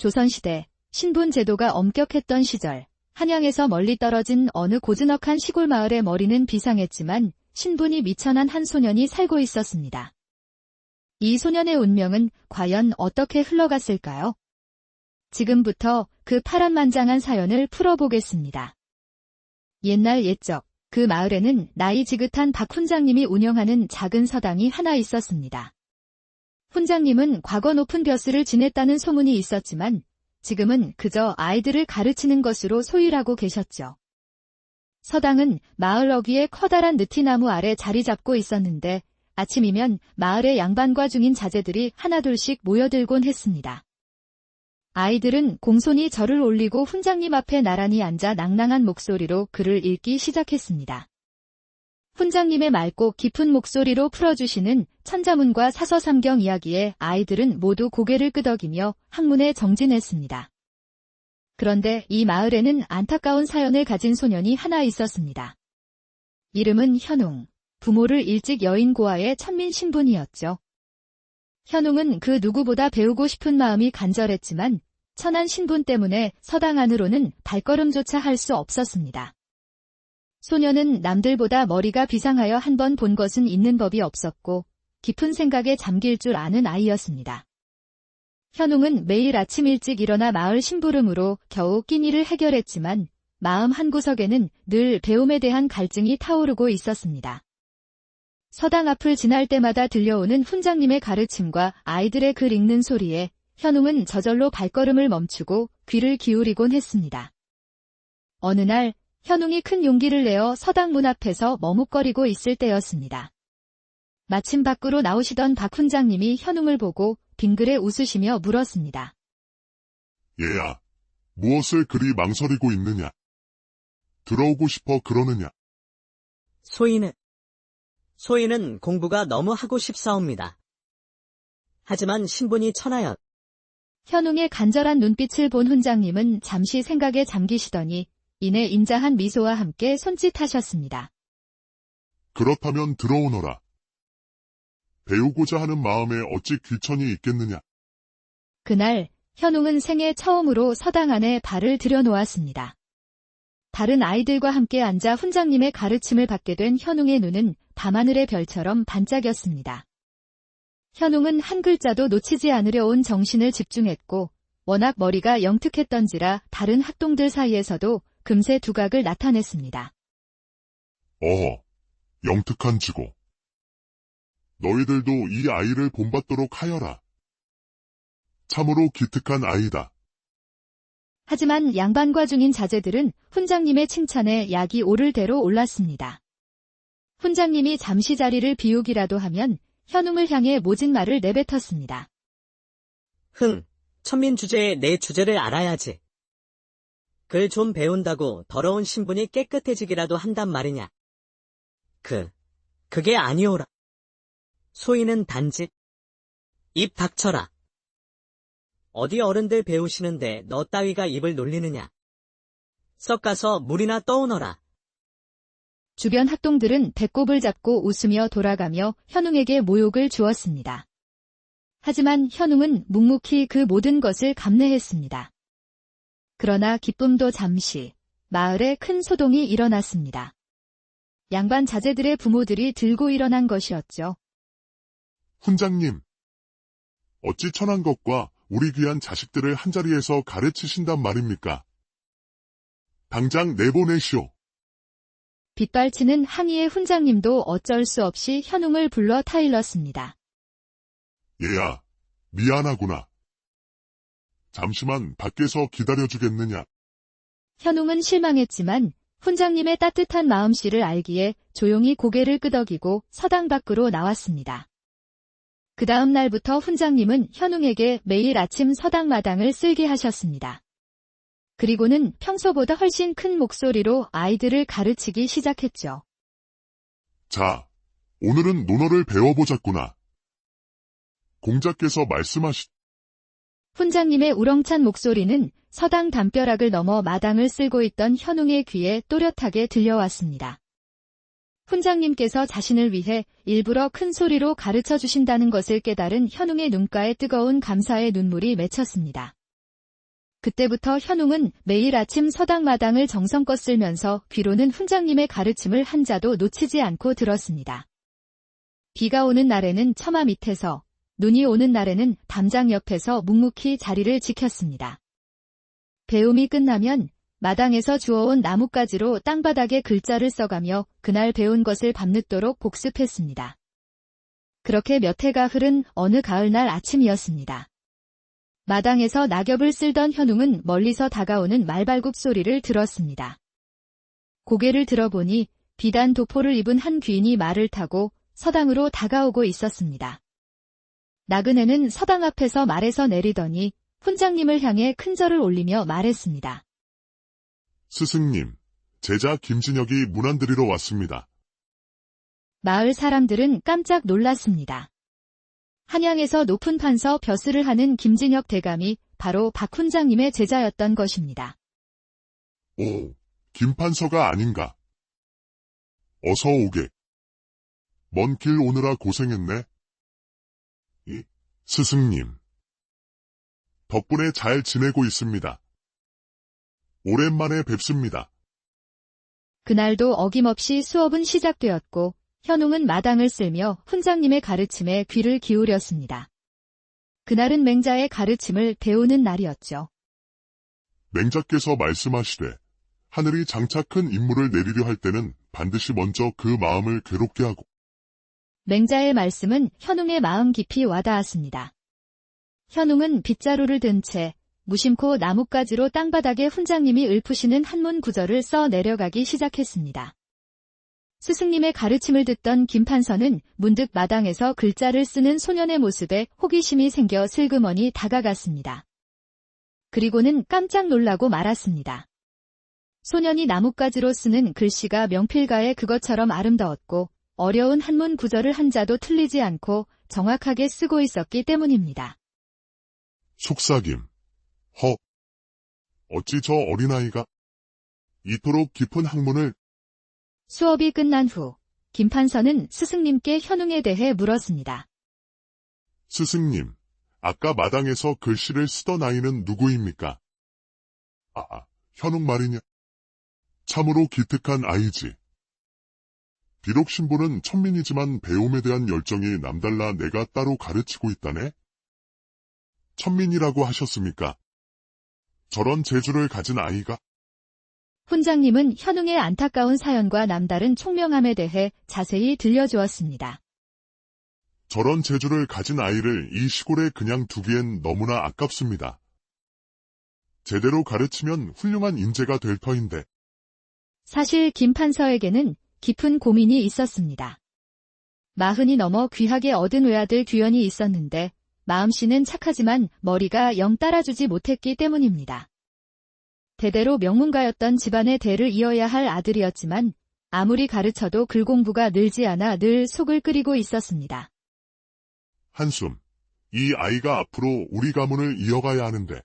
조선시대 신분 제도가 엄격했던 시절, 한양에서 멀리 떨어진 어느 고즈넉한 시골 마을의 머리는 비상했지만 신분이 미천한 한 소년이 살고 있었습니다. 이 소년의 운명은 과연 어떻게 흘러갔을까요? 지금부터 그 파란만장한 사연을 풀어보겠습니다. 옛날 옛적, 그 마을에는 나이 지긋한 박 훈장님이 운영하는 작은 서당이 하나 있었습니다. 훈장님은 과거 높은 벼슬을 지냈다는 소문이 있었지만 지금은 그저 아이들을 가르치는 것으로 소일하고 계셨죠. 서당은 마을 어귀의 커다란 느티나무 아래 자리 잡고 있었는데 아침이면 마을의 양반과 중인 자제들이 하나둘씩 모여들곤 했습니다. 아이들은 공손히 절을 올리고 훈장님 앞에 나란히 앉아 낭낭한 목소리로 글을 읽기 시작했습니다. 훈장님의 맑고 깊은 목소리로 풀어주시는 천자문과 사서삼경 이야기에 아이들은 모두 고개를 끄덕이며 학문에 정진했습니다. 그런데 이 마을에는 안타까운 사연을 가진 소년이 하나 있었습니다. 이름은 현웅, 부모를 일찍 여인 고아의 천민 신분이었죠. 현웅은 그 누구보다 배우고 싶은 마음이 간절했지만 천한 신분 때문에 서당 안으로는 발걸음조차 할 수 없었습니다. 소년은 남들보다 머리가 비상하여 한 번 본 것은 있는 법이 없었고 깊은 생각에 잠길 줄 아는 아이였습니다. 현웅은 매일 아침 일찍 일어나 마을 심부름으로 겨우 끼니를 해결했지만 마음 한구석에는 늘 배움에 대한 갈증이 타오르고 있었습니다. 서당 앞을 지날 때마다 들려오는 훈장님의 가르침과 아이들의 글 읽는 소리에 현웅은 저절로 발걸음을 멈추고 귀를 기울이곤 했습니다. 어느 날 현웅이 큰 용기를 내어 서당 문 앞에서 머뭇거리고 있을 때였습니다. 마침 밖으로 나오시던 박 훈장님이 현웅을 보고 빙그레 웃으시며 물었습니다. 얘야, 무엇을 그리 망설이고 있느냐? 들어오고 싶어 그러느냐? 소인은 공부가 너무 하고 싶사옵니다. 하지만 신분이 천하여. 현웅의 간절한 눈빛을 본 훈장님은 잠시 생각에 잠기시더니 이내 인자한 미소와 함께 손짓하셨습니다. 그렇다면 들어오너라. 배우고자 하는 마음에 어찌 귀천이 있겠느냐? 그날 현웅은 생애 처음으로 서당 안에 발을 들여놓았습니다. 다른 아이들과 함께 앉아 훈장님의 가르침을 받게 된 현웅의 눈은 밤하늘의 별처럼 반짝였습니다. 현웅은 한 글자도 놓치지 않으려 온 정신을 집중했고 워낙 머리가 영특했던지라 다른 학동들 사이에서도 금세 두각을 나타냈습니다. 영특한 지고. 너희들도 이 아이를 본받도록 하여라. 참으로 기특한 아이다. 하지만 양반과 중인 자제들은 훈장님의 칭찬에 약이 오를 대로 올랐습니다. 훈장님이 잠시 자리를 비우기라도 하면 현웅을 향해 모진 말을 내뱉었습니다. 천민 주제에 내 주제를 알아야지. 글 좀 배운다고 더러운 신분이 깨끗해지기라도 한단 말이냐. 그게 아니오라. 소인은 단지 입 닥쳐라. 어디 어른들 배우시는데 너 따위가 입을 놀리느냐. 썩 가서 물이나 떠오너라. 주변 학동들은 배꼽을 잡고 웃으며 돌아가며 현웅에게 모욕을 주었습니다. 하지만 현웅은 묵묵히 그 모든 것을 감내했습니다. 그러나 기쁨도 잠시, 마을에 큰 소동이 일어났습니다. 양반 자제들의 부모들이 들고 일어난 것이었죠. 훈장님, 어찌 천한 것과 우리 귀한 자식들을 한자리에서 가르치신단 말입니까? 당장 내보내시오. 빗발치는 항의의 훈장님도 어쩔 수 없이 현웅을 불러 타일렀습니다. 얘야, 미안하구나. 잠시만 밖에서 기다려주겠느냐? 현웅은 실망했지만 훈장님의 따뜻한 마음씨를 알기에 조용히 고개를 끄덕이고 서당 밖으로 나왔습니다. 그 다음 날부터 훈장님은 현웅에게 매일 아침 서당 마당을 쓸게 하셨습니다. 그리고는 평소보다 훨씬 큰 목소리로 아이들을 가르치기 시작했죠. 자, 오늘은 논어를 배워보자꾸나. 공자께서 훈장님의 우렁찬 목소리는 서당 담벼락을 넘어 마당을 쓸고 있던 현웅의 귀에 또렷하게 들려왔습니다. 훈장님께서 자신을 위해 일부러 큰 소리로 가르쳐 주신다는 것을 깨달은 현웅의 눈가에 뜨거운 감사의 눈물이 맺혔습니다. 그때부터 현웅은 매일 아침 서당마당을 정성껏 쓸면서 귀로는 훈장님의 가르침을 한 자도 놓치지 않고 들었습니다. 비가 오는 날에는 처마 밑에서, 눈이 오는 날에는 담장 옆에서 묵묵히 자리를 지켰습니다. 배움이 끝나면 마당에서 주워온 나뭇가지로 땅바닥에 글자를 써가며 그날 배운 것을 밤늦도록 복습했습니다. 그렇게 몇 해가 흐른 어느 가을날 아침이었습니다. 마당에서 낙엽을 쓸던 현웅은 멀리서 다가오는 말발굽 소리를 들었습니다. 고개를 들어보니 비단 도포를 입은 한 귀인이 말을 타고 서당으로 다가오고 있었습니다. 나그네는 서당 앞에서 말에서 내리더니 훈장님을 향해 큰 절을 올리며 말했습니다. 스승님, 제자 김진혁이 문안드리러 왔습니다. 마을 사람들은 깜짝 놀랐습니다. 한양에서 높은 판서 벼슬을 하는 김진혁 대감이 바로 박 훈장님의 제자였던 것입니다. 오, 김판서가 아닌가. 어서 오게. 먼 길 오느라 고생했네. 스승님. 덕분에 잘 지내고 있습니다. 오랜만에 뵙습니다. 그날도 어김없이 수업은 시작되었고 현웅은 마당을 쓸며 훈장님의 가르침에 귀를 기울였습니다. 그날은 맹자의 가르침을 배우는 날이었죠. 맹자께서 말씀하시되 하늘이 장차 큰 임무를 내리려 할 때는 반드시 먼저 그 마음을 괴롭게 하고. 맹자의 말씀은 현웅의 마음 깊이 와닿았습니다. 현웅은 빗자루를 든 채 무심코 나뭇가지로 땅바닥에 훈장님이 읊으시는 한문 구절을 써 내려가기 시작했습니다. 스승님의 가르침을 듣던 김판서는 문득 마당에서 글자를 쓰는 소년의 모습에 호기심이 생겨 슬그머니 다가갔습니다. 그리고는 깜짝 놀라고 말았습니다. 소년이 나뭇가지로 쓰는 글씨가 명필가의 그것처럼 아름다웠고 어려운 한문 구절을 한자도 틀리지 않고 정확하게 쓰고 있었기 때문입니다. 속삭임. 어찌 저 어린아이가 이토록 깊은 학문을. 수업이 끝난 후 김판서는 스승님께 현웅에 대해 물었습니다. 스승님, 아까 마당에서 글씨를 쓰던 아이는 누구입니까? 현웅 말이냐? 참으로 기특한 아이지. 비록 신부는 천민이지만 배움에 대한 열정이 남달라 내가 따로 가르치고 있다네? 천민이라고 하셨습니까? 저런 재주를 가진 아이가? 훈장님은 현웅의 안타까운 사연과 남다른 총명함에 대해 자세히 들려주었습니다. 저런 재주를 가진 아이를 이 시골에 그냥 두기엔 너무나 아깝습니다. 제대로 가르치면 훌륭한 인재가 될 터인데. 사실 김판서에게는 깊은 고민이 있었습니다. 40이 넘어 귀하게 얻은 외아들 규현이 있었는데 마음씨는 착하지만 머리가 영 따라주지 못했기 때문입니다. 대대로 명문가였던 집안의 대를 이어야 할 아들이었지만 아무리 가르쳐도 글 공부가 늘지 않아 늘 속을 끓이고 있었습니다. 한숨, 이 아이가 앞으로 우리 가문을 이어가야 하는데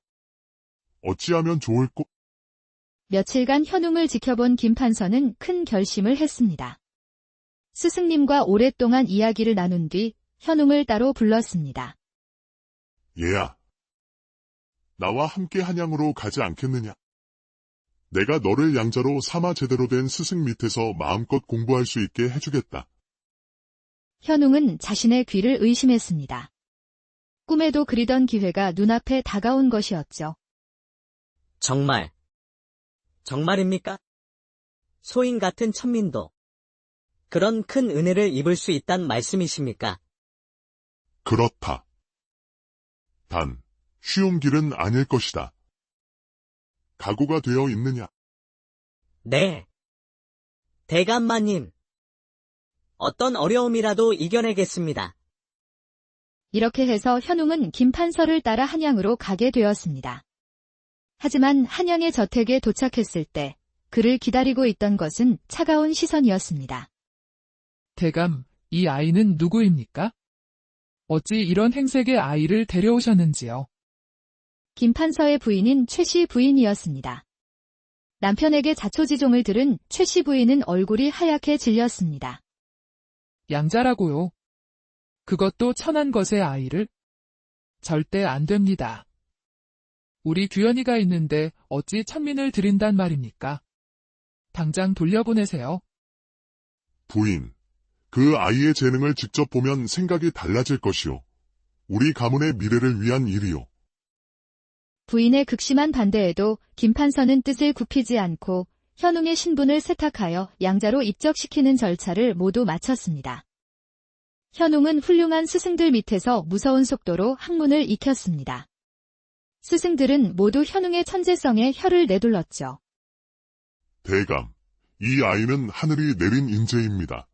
어찌하면 좋을꼬? 며칠간 현웅을 지켜본 김판서는 큰 결심을 했습니다. 스승님과 오랫동안 이야기를 나눈 뒤 현웅을 따로 불렀습니다. 얘야, 나와 함께 한양으로 가지 않겠느냐? 내가 너를 양자로 삼아 제대로 된 스승 밑에서 마음껏 공부할 수 있게 해주겠다. 현웅은 자신의 귀를 의심했습니다. 꿈에도 그리던 기회가 눈앞에 다가온 것이었죠. 정말입니까? 소인 같은 천민도 그런 큰 은혜를 입을 수 있단 말씀이십니까? 그렇다. 단, 쉬운 길은 아닐 것이다. 각오가 되어 있느냐? 네. 대감마님, 어떤 어려움이라도 이겨내겠습니다. 이렇게 해서 현웅은 김판서를 따라 한양으로 가게 되었습니다. 하지만 한양의 저택에 도착했을 때 그를 기다리고 있던 것은 차가운 시선이었습니다. 대감, 이 아이는 누구입니까? 어찌 이런 행색의 아이를 데려오셨는지요? 김판서의 부인인 최씨 부인이었습니다. 남편에게 자초지종을 들은 최씨 부인은 얼굴이 하얗게 질렸습니다. 양자라고요. 그것도 천한 것의 아이를? 절대 안 됩니다. 우리 규현이가 있는데 어찌 천민을 드린단 말입니까? 당장 돌려보내세요. 부인, 그 아이의 재능을 직접 보면 생각이 달라질 것이오. 우리 가문의 미래를 위한 일이오. 부인의 극심한 반대에도 김판서는 뜻을 굽히지 않고 현웅의 신분을 세탁하여 양자로 입적시키는 절차를 모두 마쳤습니다. 현웅은 훌륭한 스승들 밑에서 무서운 속도로 학문을 익혔습니다. 스승들은 모두 현웅의 천재성에 혀를 내둘렀죠. 대감, 이 아이는 하늘이 내린 인재입니다.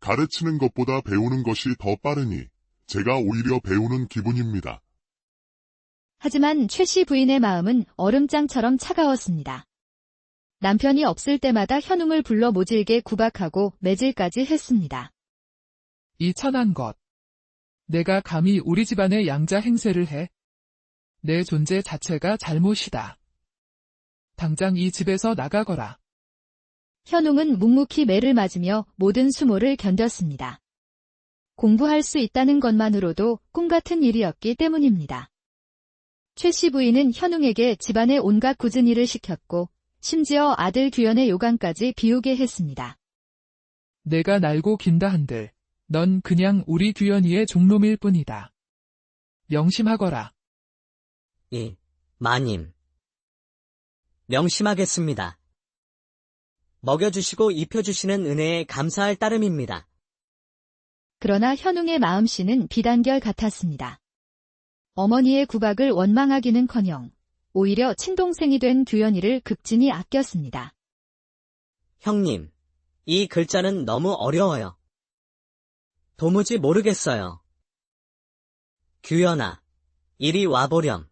가르치는 것보다 배우는 것이 더 빠르니 제가 오히려 배우는 기분입니다. 하지만 최 씨 부인의 마음은 얼음장처럼 차가웠습니다. 남편이 없을 때마다 현웅을 불러 모질게 구박하고 매질까지 했습니다. 이 천한 것. 내가 감히 우리 집안의 양자 행세를 해. 내 존재 자체가 잘못이다. 당장 이 집에서 나가거라. 현웅은 묵묵히 매를 맞으며 모든 수모를 견뎠습니다. 공부할 수 있다는 것만으로도 꿈같은 일이었기 때문입니다. 최 씨 부인은 현웅에게 집안의 온갖 굳은 일을 시켰고 심지어 아들 규현의 요강까지 비우게 했습니다. 내가 날고 긴다 한들 넌 그냥 우리 규현이의 종놈일 뿐이다. 명심하거라. 예, 마님. 명심하겠습니다. 먹여주시고 입혀주시는 은혜에 감사할 따름입니다. 그러나 현웅의 마음씨는 비단결 같았습니다. 어머니의 구박을 원망하기는커녕 오히려 친동생이 된 규현이를 극진히 아꼈습니다. 형님, 이 글자는 너무 어려워요. 도무지 모르겠어요. 규현아, 이리 와보렴.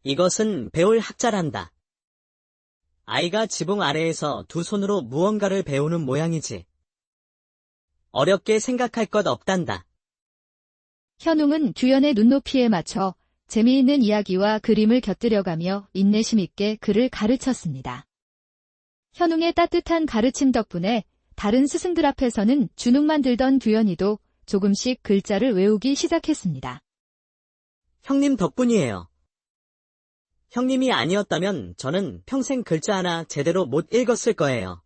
이것은 배울 학자란다. 아이가 지붕 아래에서 두 손으로 무언가를 배우는 모양이지. 어렵게 생각할 것 없단다. 현웅은 규현의 눈높이에 맞춰 재미있는 이야기와 그림을 곁들여가며 인내심 있게 그를 가르쳤습니다. 현웅의 따뜻한 가르침 덕분에 다른 스승들 앞에서는 주눅만 들던 규현이도 조금씩 글자를 외우기 시작했습니다. 형님 덕분이에요. 형님이 아니었다면 저는 평생 글자 하나 제대로 못 읽었을 거예요.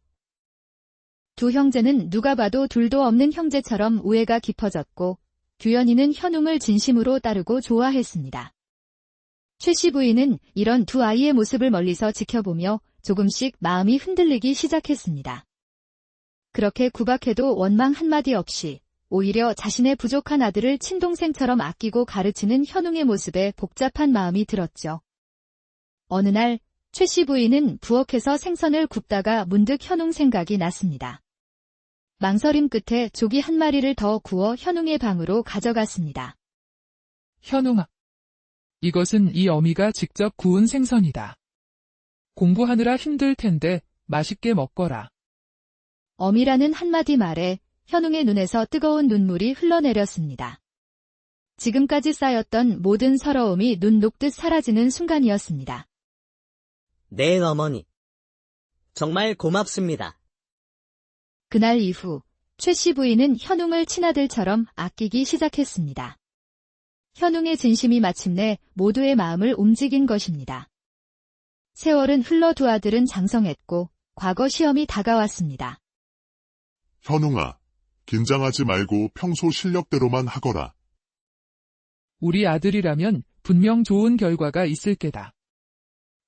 두 형제는 누가 봐도 둘도 없는 형제처럼 우애가 깊어졌고 규현이는 현웅을 진심으로 따르고 좋아했습니다. 최 씨 부인은 이런 두 아이의 모습을 멀리서 지켜보며 조금씩 마음이 흔들리기 시작했습니다. 그렇게 구박해도 원망 한마디 없이 오히려 자신의 부족한 아들을 친동생처럼 아끼고 가르치는 현웅의 모습에 복잡한 마음이 들었죠. 어느 날 최 씨 부인은 부엌에서 생선을 굽다가 문득 현웅 생각이 났습니다. 망설임 끝에 조기 한 마리를 더 구워 현웅의 방으로 가져갔습니다. 현웅아. 이것은 이 어미가 직접 구운 생선이다. 공부하느라 힘들 텐데 맛있게 먹거라. 어미라는 한마디 말에 현웅의 눈에서 뜨거운 눈물이 흘러내렸습니다. 지금까지 쌓였던 모든 서러움이 눈 녹듯 사라지는 순간이었습니다. 네, 어머니. 정말 고맙습니다. 그날 이후 최 씨 부인은 현웅을 친아들처럼 아끼기 시작했습니다. 현웅의 진심이 마침내 모두의 마음을 움직인 것입니다. 세월은 흘러 두 아들은 장성했고 과거 시험이 다가왔습니다. 현웅아, 긴장하지 말고 평소 실력대로만 하거라. 우리 아들이라면 분명 좋은 결과가 있을 게다.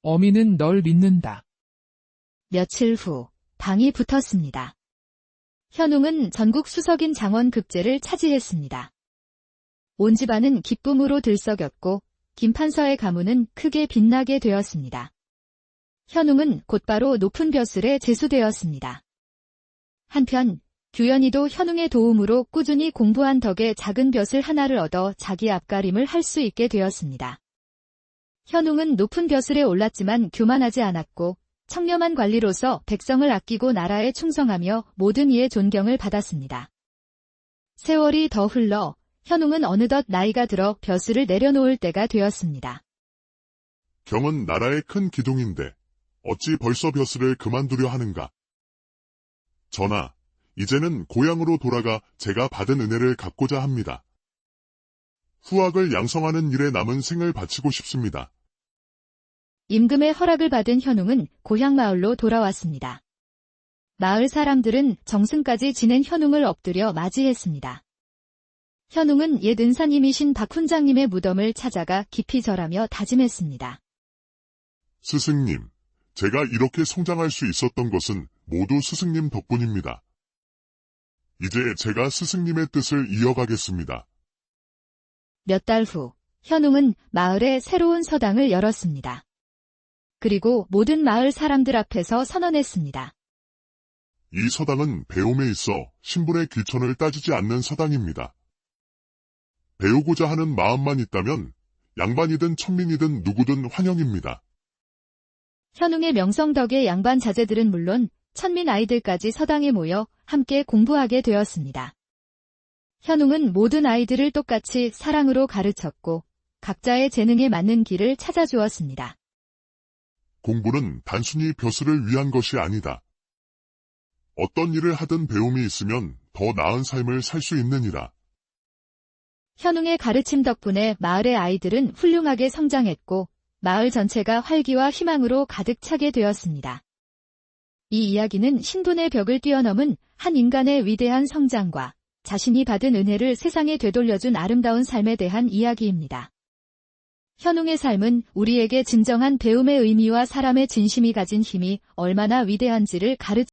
어미는 널 믿는다. 며칠 후 당이 붙었습니다. 현웅은 전국 수석인 장원급제를 차지했습니다. 온 집안은 기쁨으로 들썩였고 김판서의 가문은 크게 빛나게 되었습니다. 현웅은 곧바로 높은 벼슬에 제수되었습니다. 한편 규현이도 현웅의 도움으로 꾸준히 공부한 덕에 작은 벼슬 하나를 얻어 자기 앞가림을 할 수 있게 되었습니다. 현웅은 높은 벼슬에 올랐지만 교만하지 않았고 청렴한 관리로서 백성을 아끼고 나라에 충성하며 모든 이의 존경을 받았습니다. 세월이 더 흘러 현웅은 어느덧 나이가 들어 벼슬을 내려놓을 때가 되었습니다. 경은 나라의 큰 기둥인데 어찌 벌써 벼슬을 그만두려 하는가? 전하, 이제는 고향으로 돌아가 제가 받은 은혜를 갚고자 합니다. 후학을 양성하는 일에 남은 생을 바치고 싶습니다. 임금의 허락을 받은 현웅은 고향 마을로 돌아왔습니다. 마을 사람들은 정승까지 지낸 현웅을 엎드려 맞이했습니다. 현웅은 옛 은사님이신 박훈장님의 무덤을 찾아가 깊이 절하며 다짐했습니다. 스승님, 제가 이렇게 성장할 수 있었던 것은 모두 스승님 덕분입니다. 이제 제가 스승님의 뜻을 이어가겠습니다. 몇 달 후, 현웅은 마을에 새로운 서당을 열었습니다. 그리고 모든 마을 사람들 앞에서 선언했습니다. 이 서당은 배움에 있어 신분의 귀천을 따지지 않는 서당입니다. 배우고자 하는 마음만 있다면 양반이든 천민이든 누구든 환영입니다. 현웅의 명성 덕에 양반 자제들은 물론 천민 아이들까지 서당에 모여 함께 공부하게 되었습니다. 현웅은 모든 아이들을 똑같이 사랑으로 가르쳤고 각자의 재능에 맞는 길을 찾아주었습니다. 공부는 단순히 벼슬을 위한 것이 아니다. 어떤 일을 하든 배움이 있으면 더 나은 삶을 살 수 있느니라. 현웅의 가르침 덕분에 마을의 아이들은 훌륭하게 성장했고 마을 전체가 활기와 희망으로 가득 차게 되었습니다. 이 이야기는 신분의 벽을 뛰어넘은 한 인간의 위대한 성장과 자신이 받은 은혜를 세상에 되돌려준 아름다운 삶에 대한 이야기입니다. 현웅의 삶은 우리에게 진정한 배움의 의미와 사람의 진심이 가진 힘이 얼마나 위대한지를 가르칩니다.